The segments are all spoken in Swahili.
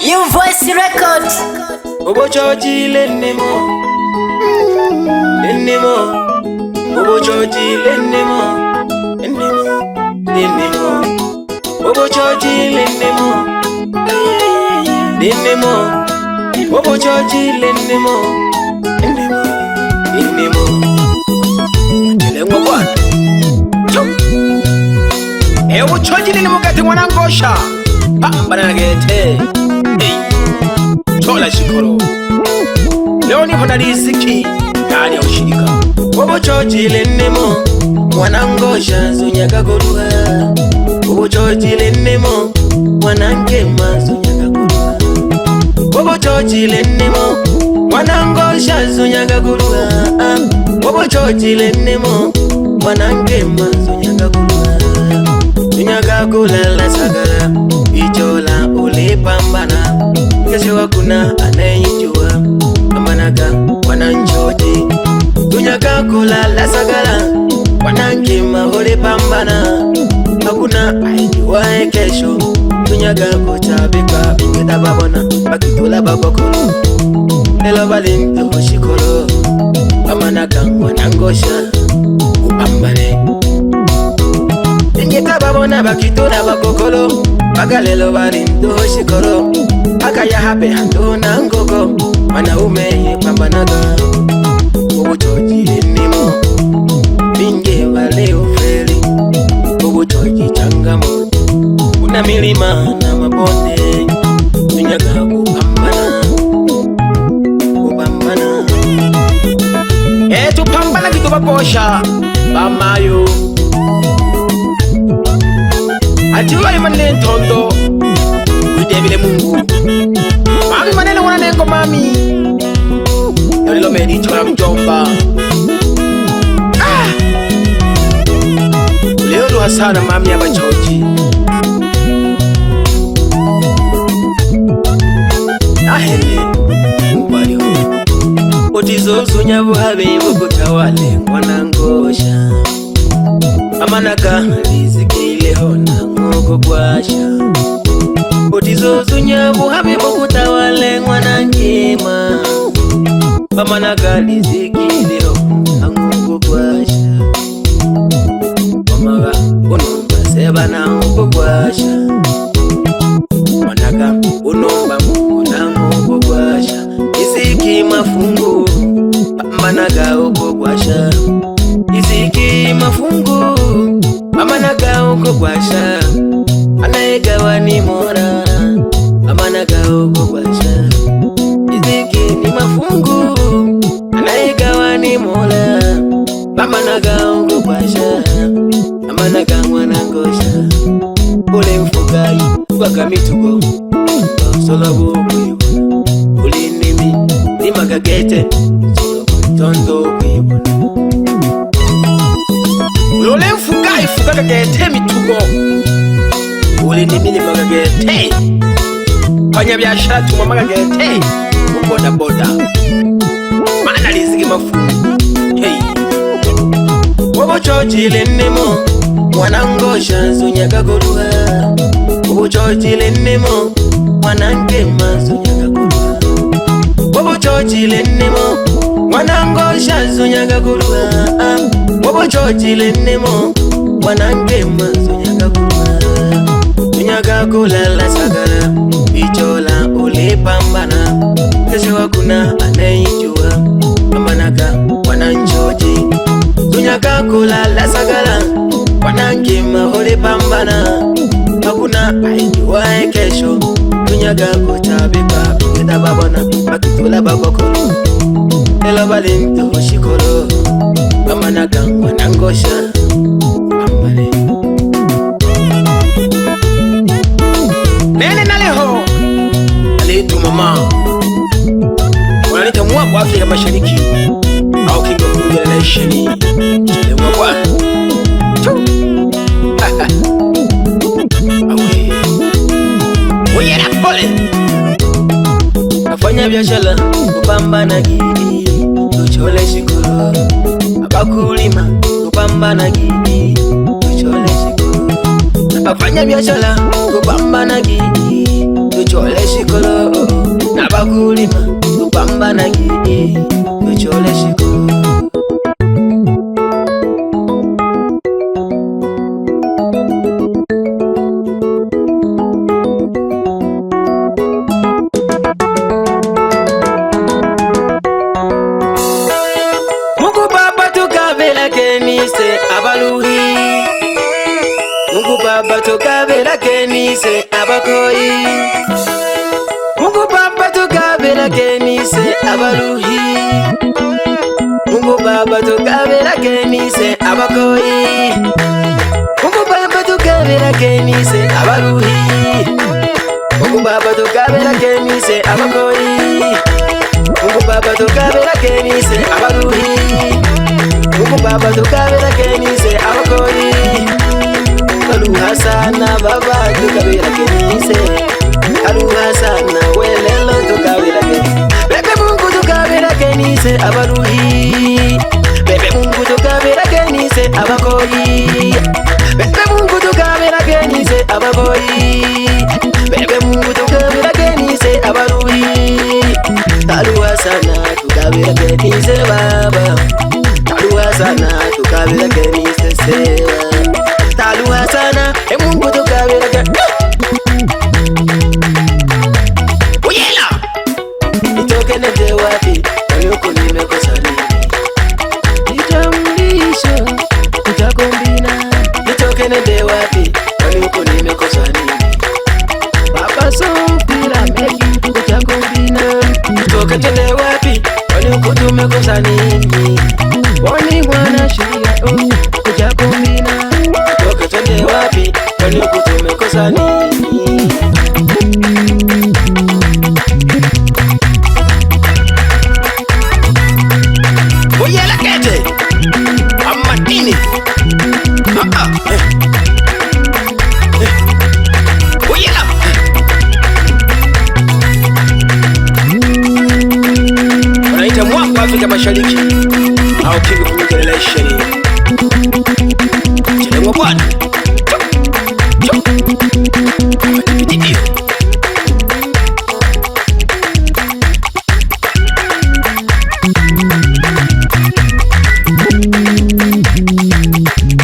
New Voice Record. Obochoji lenemo, lenemo. Obochoji lenemo, lenemo. Obochoji lenemo, lenemo. Obochoji lenemo, lenemo. Lengo bwana. Obochoji lenemo kati mwanangosha. Pambana gete. Chola shikoro. Leo nipo na riziki ndani ya ushirika. Obochoji lenemo, mwanangosha zunyaga goruha. Obochoji lenemo, mwanangema zunyaga goruha. Obochoji lenemo, mwanangosha zunyaga goruha. Obochoji lenemo, mwanangema zunyaga goruha. Zunyaga kulala sagara, ichola ulipambana. Kesho hakuna anayejua amanaga wananchoji. Tunyaga kulala sagala, wanangema ulipambana. Hakuna aijuae kesho. Tunyaga kutabika bingeda babona, bakitula babokolo. Elo balinto hoshikolo, amanaga wanangosha upambane. Bingeda babona bakitula babokolo, bagalelo balinto hoshikolo. Akaya habe handona ngogo, wanaume pambanaga. Obochoji lenemo, binge wale ufeli. Obochoji changamoto, kuna milima na mabonde. Tunyaga kupambana, kupambana. Tupambana kitu bakosha bamayo. Ajiwa imane ntondo udebile Mungu. Mami maneno wananeko mami. Yolilo medi chola mjomba. Leo duha sana mami ya bachoji. Nahele ubalio. Otizo zunya buhabe bukutawale wanangosha. Amanaka riziki leo na ngogo bwasha. Otizo zunya buhabe bukutawale wanangema. Amanaka riziki leo na ngogo bwasha. Mamaga unomba seba na ngogo bwasha. Manaka unomba mungu na ngogo bwasha. Iziki mafungu amanaga uko bwasha. Iziki mafungu amanaga uko bwasha. Anayegawa ni mora amanaga uko bwasha. Iziki ni mafungu anayegawa ni mora amanaga uko bwasha. Amanaga mwanangosha ule mfugai wakamitugo solo bukuibu uli nimi ni magagete tondo kuibuna. Ule mfugai fugaga gete mitugo uli nimi ni magagete. Fanya biashara tuma magagete boda boda. Maana riziki mafungu. Hey. Obochoji lenemo, mwanangosha zunyaga goruha. Obochoji lenemo, mwanangema zunyaga goruha. Obochoji lenemo, mwanangosha zunyaga goruha. Obochoji lenemo, mwanangema zunyaga goruha. Zunyaga kulala sagara, ichola ulipambana. Kesho hakuna anayejua amanaga wananchoji. Tunyaga kulala sagala, wanangema ulipambana. Hakuna aijuae kesho. Tunyaga kutabika bingeda babona, bakitula babokolo. Elo balinto hoshikolo, amanaga wanangosha ambale. Nene naleho alitu mama. Wanalita mwabu wa Afrika Mashariki au King of Generation. Chele mwabwa awe uyera pole. Nafanya biashara kupambana gidi, tuchole shikoro. Abakulima kupambana gidi, tuchole shikoro. Nafanya biashara kupambana gidi, tuchole shikoro. kulima tupambana gidi tuchole shiku. Mungu Baba tukabela kenise abaluhi, Mungu Baba tukabela kenise abakoi, Mungu Baba tukabela kenise abaluhi, Mungu Baba tukabela kenise abakoi, Mungu Baba tukabela kenise abaluhi, Mungu Baba tukabela kenise abakoi, Mungu Baba tukabela kenise abaluhi, Mungu Baba tukabela kenise abakoi. Aluha sana baba tukabela kenise, aluha sana welelo tukabela kenise. Bebe Mungu tukabela kenise abaluhi, bebe Mungu tukabela kenise abakoi, bebe Mungu tukabela kenise abakoi, bebe Mungu tukabela kenise abaluhi. Aluha sana tukabela kenise baba, aluha sana tukabela kenise sewa. Aluha sana Mungu tukabela kenise. Uyela nitoke nende wapi yuko nimekosa nini? Nitamlisho nitakombina. Nitoke nende wapi yuko nimekosa nini? Baba sopira meki nitakombina. Nitoke nende wapi yuko tumekosa nini? Wani mwana sheria nitakombina. Nitoke nende wapi yuko tumekosa nini? Oyela kete amatini oyela wanaita mwaka Afrika Mashariki au King Generation Chelewa bwana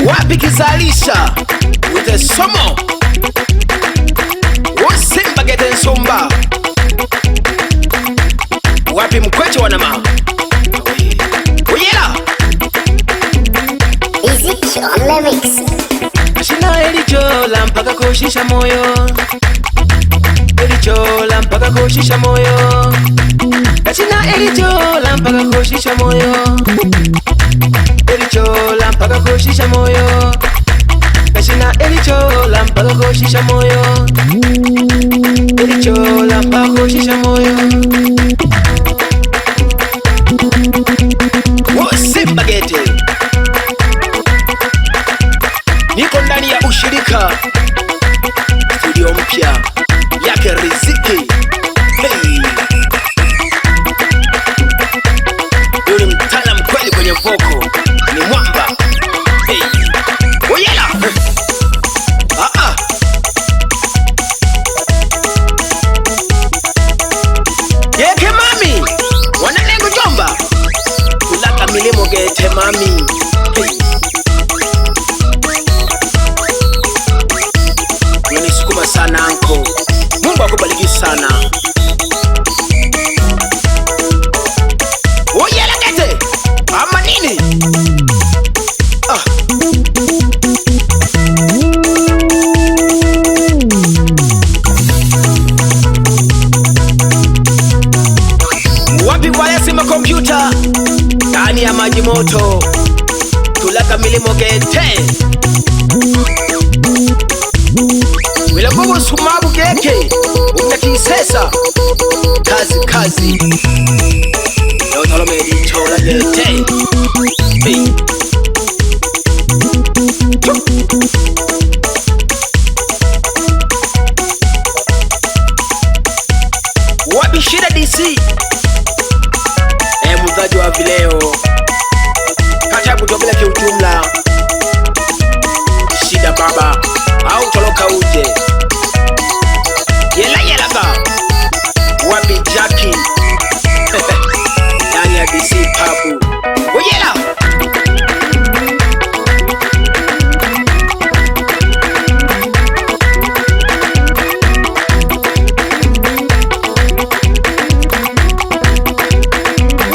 wapi kizalisha ute somo Simba gete nsomba wapi mkweche wanama uyela Ezekiel on lyrics. ashina elichola mpaka kushisha moyo, elichola mpaka kushisha moyo, ashina elichola mpaka kushisha moyo, elichola mpaka kushisha moyo, ashina elichola mpaka kushisha moyo, elichola mpaka kushisha moyo. Simba gete niko ndani ya ushirika studio mpya yake Riziki. Hey, yule mtaalamu kweli kwenye voko ni mwamba. Hey, oyela yeke mami wananengu jomba kulaka milimo gete mami. Hey, unisukuma sana anko, Mungu akubariki sana. Oyela kete ama nini? Wapi wale sima kompyuta ndani ya maji moto tulaka milimo gete wila gogo sumabu geke unakisesa kazi leo talome edichola gete. Hey, wapi shida DC mudhaji wa vileo katabu tokela kiujumla shida baba au toloka uje yela ba wapi Jackie KC Pabu Oyela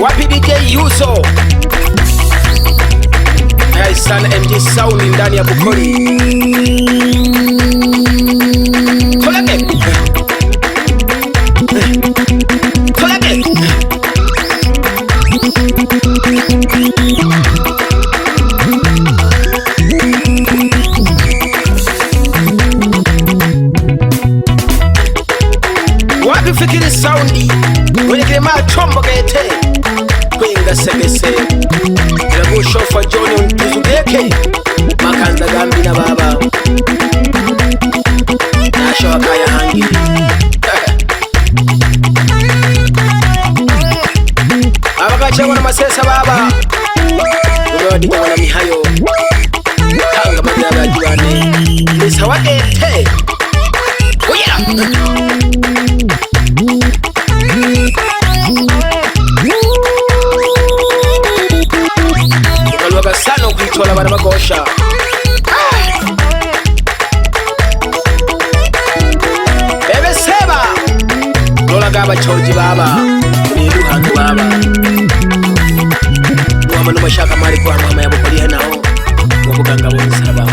wapi DJ Yuso Sana MG Sound ndani ya Bukoli. Tolake. Tolake. Wapi fikiri soundi wenye kilema chombo gete kwenga sebese Ilabu shofa Johnny Ntuzugeke Makanda gambi na baba Nasho wakaya hangi Baba kachewa na masesa baba Umewadika wana mihayo Kanga magyaga juwane Nisa wadete Oya Ukalwaga sana ukitola bana bagosha Bebe seba Lola gaba choji baba Nilu hangu baba Nuwa manu mashaka mari kwa mama ya Bukoli henao Wabuganga wonsaba